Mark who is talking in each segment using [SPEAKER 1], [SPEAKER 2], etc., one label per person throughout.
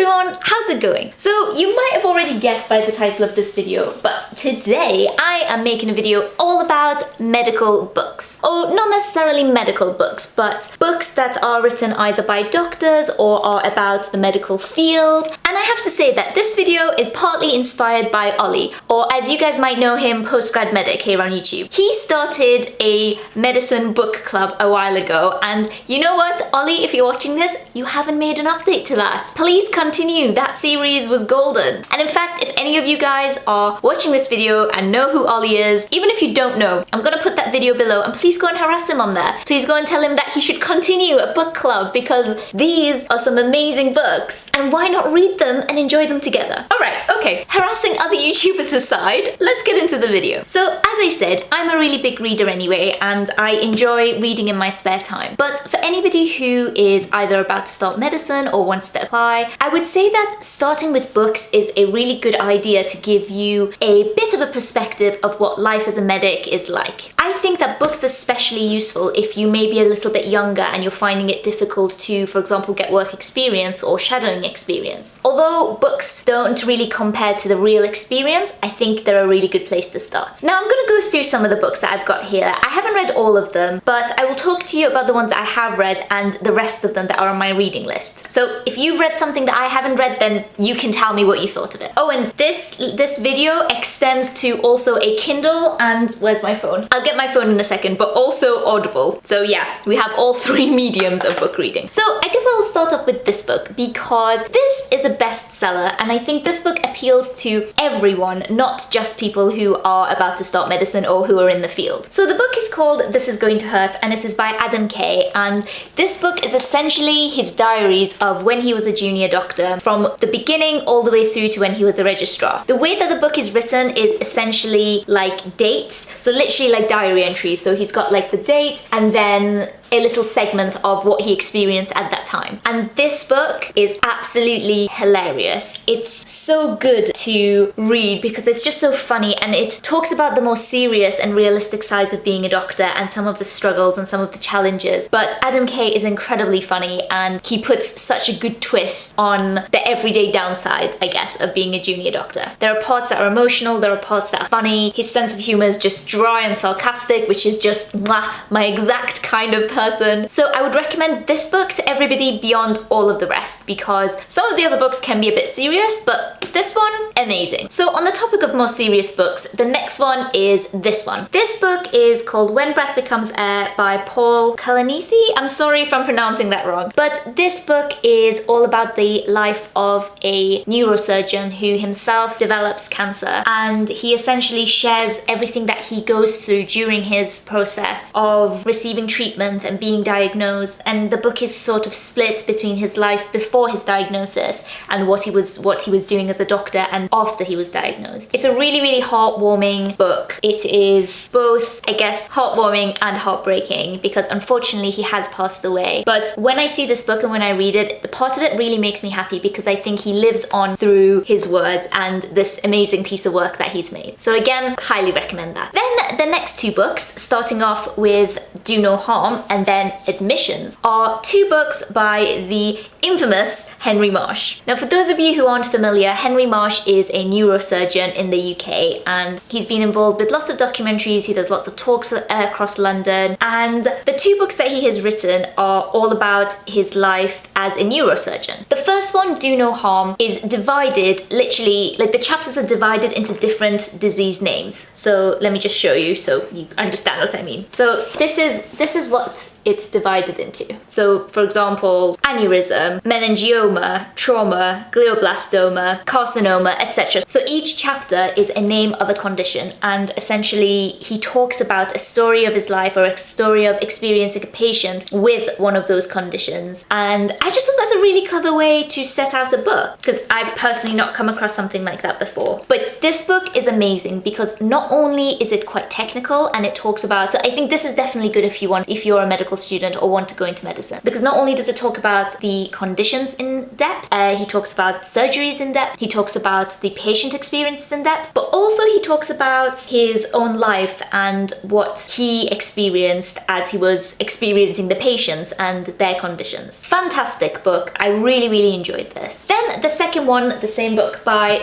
[SPEAKER 1] everyone, how's it going? So you might have already guessed by the title of this video, but today I am making a video all about medical books. Or not necessarily medical books, but books that are written either by doctors or are about the medical field. And I have to say that this video is partly inspired by Ollie, or as you guys might know him, Postgrad Medic here on YouTube. He started a medicine book club a while ago, and you know what, Ollie, if you're watching this, you haven't made an update to that. Please continue, that series was golden. And in fact, if any of you guys are watching this video and know who Ollie is, even if you don't know, I'm gonna put that video below and please go and harass him on there. Please go and tell him that he should continue a book club because these are some amazing books and why not read them and enjoy them together? Alright, okay, harassing other YouTubers aside, let's get into the video. So as I said, I'm a really big reader anyway and I enjoy reading in my spare time. But for anybody who is either about to start medicine or wants to apply, I would say that starting with books is a really good idea to give you a bit of a perspective of what life as a medic is like. I think that books are especially useful if you may be a little bit younger and you're finding it difficult to, for example, get work experience or shadowing experience. Although books don't really compare to the real experience, I think they're a really good place to start. Now I'm going to go through some of the books that I've got here. I haven't read all of them, but I will talk to you about the ones that I have read and the rest of them that are on my reading list. So if you've read something that I haven't read, then you can tell me what you thought of it. Oh, and this video extends to also a Kindle and where's my phone? I'll get my phone in a second, but also Audible. So yeah, we have all three mediums of book reading. So I guess I'll start off with this book because this is a bestseller and I think this book appeals to everyone, not just people who are about to start medicine or who are in the field. So the book is called This Is Going to Hurt and it is by Adam Kay, and this book is essentially his diaries of when he was a junior doctor from the beginning all the way through to when he was a registrar. The way that the book is written is essentially like dates, so literally like diary entries. So he's got like the date and then a little segment of what he experienced at that time. And this book is absolutely hilarious. It's so good to read because it's just so funny and it talks about the more serious and realistic sides of being a doctor and some of the struggles and some of the challenges. But Adam Kay is incredibly funny and he puts such a good twist on the everyday downsides, I guess, of being a junior doctor. There are parts that are emotional, there are parts that are funny. His sense of humor is just dry and sarcastic, which is just my exact kind of person. So I would recommend this book to everybody beyond all of the rest because some of the other books can be a bit serious, but this one, amazing. So on the topic of more serious books, the next one is this one. This book is called When Breath Becomes Air by Kalanithi. I'm sorry if I'm pronouncing that wrong, but this book is all about the life of a neurosurgeon who himself develops cancer, and he essentially shares everything that he goes through during his process of receiving treatment and being diagnosed. And the book is sort of split between his life before his diagnosis and what he was doing as a doctor and after he was diagnosed. It's a really, really heartwarming book. It is both, I guess, heartwarming and heartbreaking because unfortunately he has passed away. But when I see this book and when I read it, the part of it really makes me happy because I think he lives on through his words and this amazing piece of work that he's made. So again, highly recommend that. Then the next two books, starting off with Do No Harm and then Admissions, are two books by the infamous Henry Marsh. Now for those of you who aren't familiar, Henry Marsh is a neurosurgeon in the UK and he's been involved with lots of documentaries, he does lots of talks across London, and the two books that he has written are all about his life as a neurosurgeon. The first one, Do No Harm, is divided, literally, like the chapters are divided into different disease names. So let me just show you so you understand what I mean. So this is what it's divided into. So for example, aneurysm, meningioma, trauma, glioblastoma, carcinoma, etc. So each chapter is a name of a condition and essentially he talks about a story of his life or a story of experiencing a patient with one of those conditions. And I just thought that's a really clever way to set out a book because I've personally not come across something like that before. But this book is amazing because not only is it quite technical and it talks about, so I think this is definitely good if you're a medical medical student or want to go into medicine. Because not only does it talk about the conditions in depth, he talks about surgeries in depth, he talks about the patient experiences in depth, but also he talks about his own life and what he experienced as he was experiencing the patients and their conditions. Fantastic book. I really, really enjoyed this. Then the second one, the same book by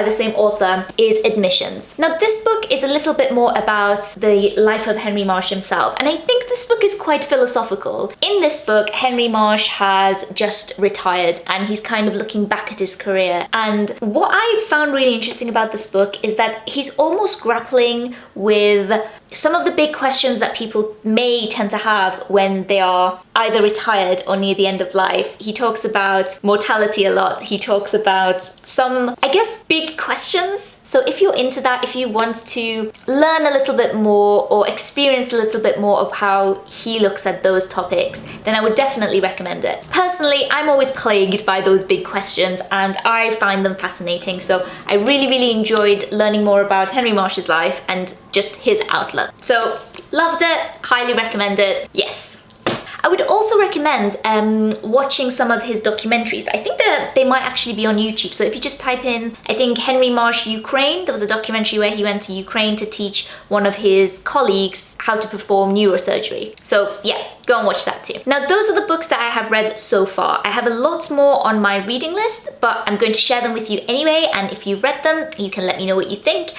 [SPEAKER 1] the same author, is Admissions. Now this book is a little bit more about the life of Henry Marsh himself, and I think this book is quite philosophical. In this book, Henry Marsh has just retired and he's kind of looking back at his career, and what I found really interesting about this book is that he's almost grappling with some of the big questions that people may tend to have when they are either retired or near the end of life. He talks about mortality a lot. He talks about some, I guess, big questions. So if you're into that, if you want to learn a little bit more or experience a little bit more of how he looks at those topics, then I would definitely recommend it. Personally, I'm always plagued by those big questions and I find them fascinating. So I really, really enjoyed learning more about Henry Marsh's life and just his outlook. So loved it, highly recommend it, yes. I would also recommend watching some of his documentaries. I think that they might actually be on YouTube. So if you just type in, I think Henry Marsh Ukraine, there was a documentary where he went to Ukraine to teach one of his colleagues how to perform neurosurgery. So yeah, go and watch that too. Now those are the books that I have read so far. I have a lot more on my reading list, but I'm going to share them with you anyway. And if you've read them, you can let me know what you think.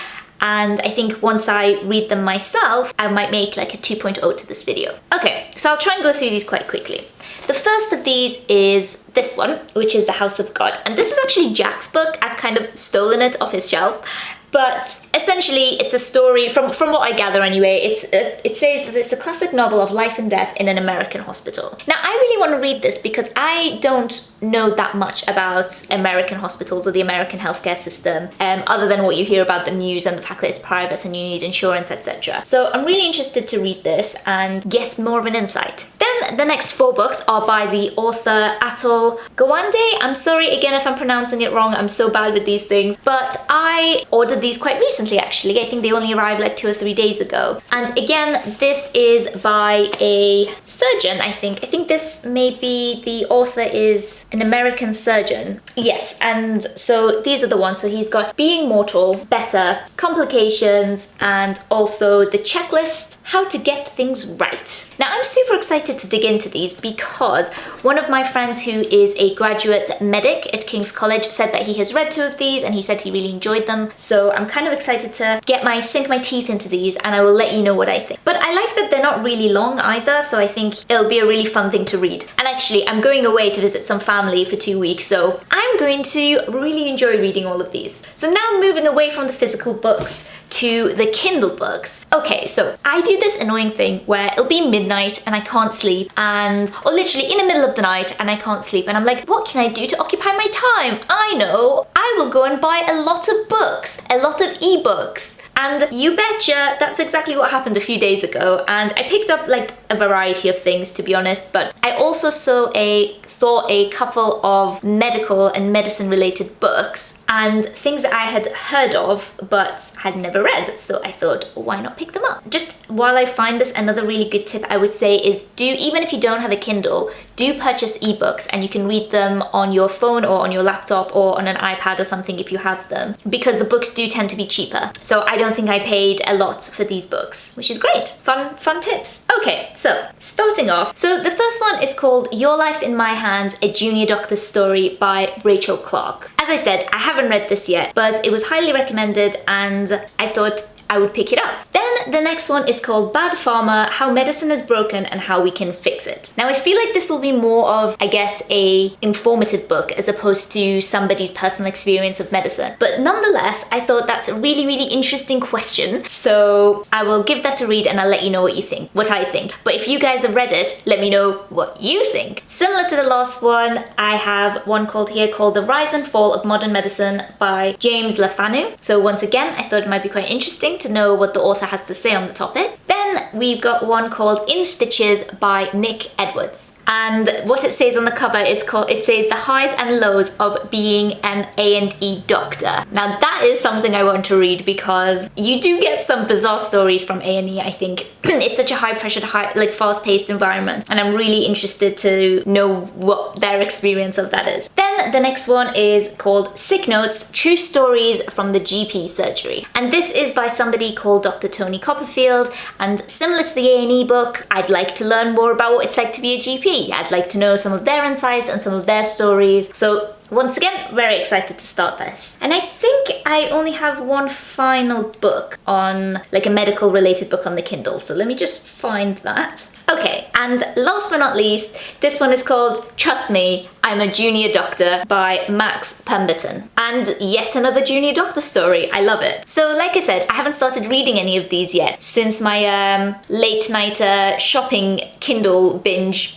[SPEAKER 1] And I think once I read them myself, I might make like a 2.0 to this video. Okay, so I'll try and go through these quite quickly. The first of these is this one, which is The House of God. And this is actually Jack's book. I've kind of stolen it off his shelf. But essentially, it's a story, from what I gather anyway, it says that it's a classic novel of life and death in an American hospital. Now, I really want to read this because I don't know that much about American hospitals or the American healthcare system, other than what you hear about the news and the fact that it's private and you need insurance, etc. So I'm really interested to read this and get more of an insight. Then the next 4 books are by the author Atul Gawande. I'm sorry again if I'm pronouncing it wrong, I'm so bad with these things, but I ordered these quite recently actually. I think they only arrived like 2 or 3 days ago. And again, this is by a surgeon, I think. I think this may be, the author is an American surgeon. Yes, and so these are the ones. So he's got Being Mortal, Better, Complications, and also the checklist, How to Get Things Right. Now I'm super excited to dig into these because one of my friends who is a graduate medic at King's College said that he has read 2 of these and he said he really enjoyed them. So I'm kind of excited to sink my teeth into these, and I will let you know what I think. But I like that they're not really long either, so I think it'll be a really fun thing to read. And actually, I'm going away to visit some family for 2 weeks, so I'm going to really enjoy reading all of these. So now moving away from the physical books to the Kindle books. Okay, so I do this annoying thing where it'll be midnight and I can't sleep, or literally in the middle of the night and I can't sleep, and I'm like, what can I do to occupy my time? I know, I will go and buy a lot of books, a lot of ebooks. And you betcha, that's exactly what happened a few days ago, and I picked up like a variety of things, to be honest, but I also saw a couple of medical and medicine related books and things that I had heard of but had never read, so I thought, why not pick them up? Just while I find this, another really good tip I would say is even if you don't have a Kindle, do purchase ebooks, and you can read them on your phone or on your laptop or on an iPad or something if you have them, because the books do tend to be cheaper. So I don't think I paid a lot for these books, which is great. Fun tips. Okay, so starting off. So the first one is called Your Life in My Hands, A Junior Doctor's Story by Rachel Clarke. As I said, I haven't read this yet, but it was highly recommended and I thought I would pick it up. Then the next one is called Bad Pharma, How Medicine is Broken and How We Can Fix It. Now I feel like this will be more of, I guess, a informative book as opposed to somebody's personal experience of medicine. But nonetheless, I thought that's a really, really interesting question. So I will give that a read and I'll let you know what I think. But if you guys have read it, let me know what you think. Similar to the last one, I have one called The Rise and Fall of Modern Medicine by James Lafanu. So once again, I thought it might be quite interesting to know what the author has to say on the topic. Then Then we've got one called In Stitches by Nick Edwards. And what it says on the cover, it says the highs and lows of being an A&E doctor. Now that is something I want to read because you do get some bizarre stories from A&E, I think. It's such a high pressured, like fast-paced environment, and I'm really interested to know what their experience of that is. Then the next one is called Sick Notes, True Stories from the GP Surgery. And this is by somebody called Dr. Tony Copperfield, and similar to the A&E book, I'd like to learn more about what it's like to be a GP. I'd like to know some of their insights and some of their stories. So once again, very excited to start this. And I think I only have one final book on, like a medical related book on the Kindle. So let me just find that. Okay, and last but not least, this one is called Trust Me, I'm a Junior Doctor by Max Pemberton. And yet another junior doctor story. I love it. So like I said, I haven't started reading any of these yet since my late night shopping Kindle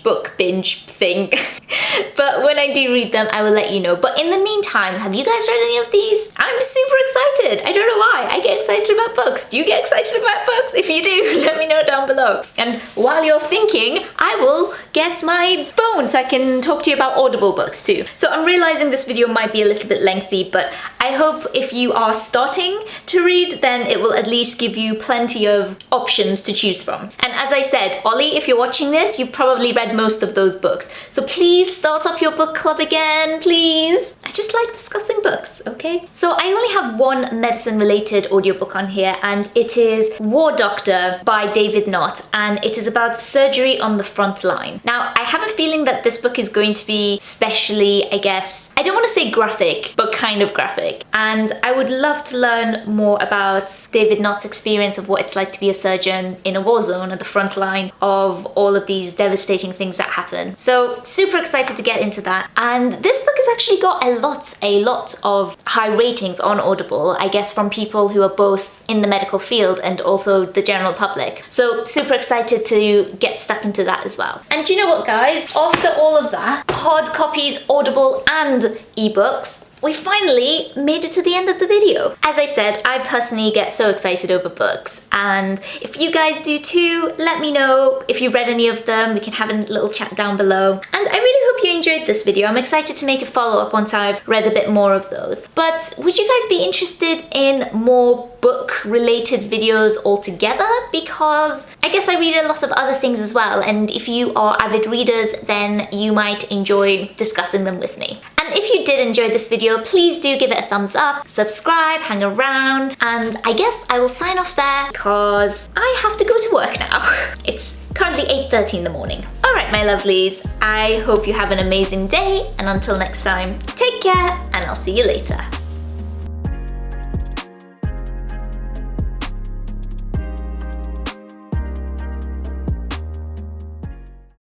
[SPEAKER 1] book binge thing. But when I do read them, I will let you know. But in the meantime, have you guys read any of these? I'm super excited. I don't know why. I get excited about books. Do you get excited about books? If you do, let me know down below. And while you're thinking, I will get my phone so I can talk to you about Audible books too. So I'm realizing this video might be a little bit lengthy, but I hope if you are starting to read, then it will at least give you plenty of options to choose from. And as I said, Ollie, if you're watching this, you've probably read most of those books. So please start up your book club again, please. I just like discussing books, okay? So I only have one medicine-related audiobook on here, and it is War Doctor by David Knott, and it is about surgery on the front line. Now, I have a feeling that this book is going to be especially, I guess, I don't want to say graphic, but kind of graphic. And I would love to learn more about David Knott's experience of what it's like to be a surgeon in a war zone at the front line of all of these devastating things that happen. So super excited to get into that. And this book has actually got a lot of high ratings on Audible, I guess from people who are both in the medical field and also the general public. So super excited to get stuck into that as well. And you know what, guys? After all of that, hard copies, Audible and ebooks, we finally made it to the end of the video. As I said, I personally get so excited over books, and if you guys do too, let me know if you read any of them. We can have a little chat down below. And I really hope you enjoyed this video. I'm excited to make a follow-up once I've read a bit more of those. But would you guys be interested in more book-related videos altogether? Because I guess I read a lot of other things as well, and if you are avid readers, then you might enjoy discussing them with me. And if you did enjoy this video, please do give it a thumbs up, subscribe, hang around, and I guess I will sign off there because I have to go to work now. It's currently 8:30 in the morning. Alright, my lovelies, I hope you have an amazing day, and until next time, take care, and I'll see you later.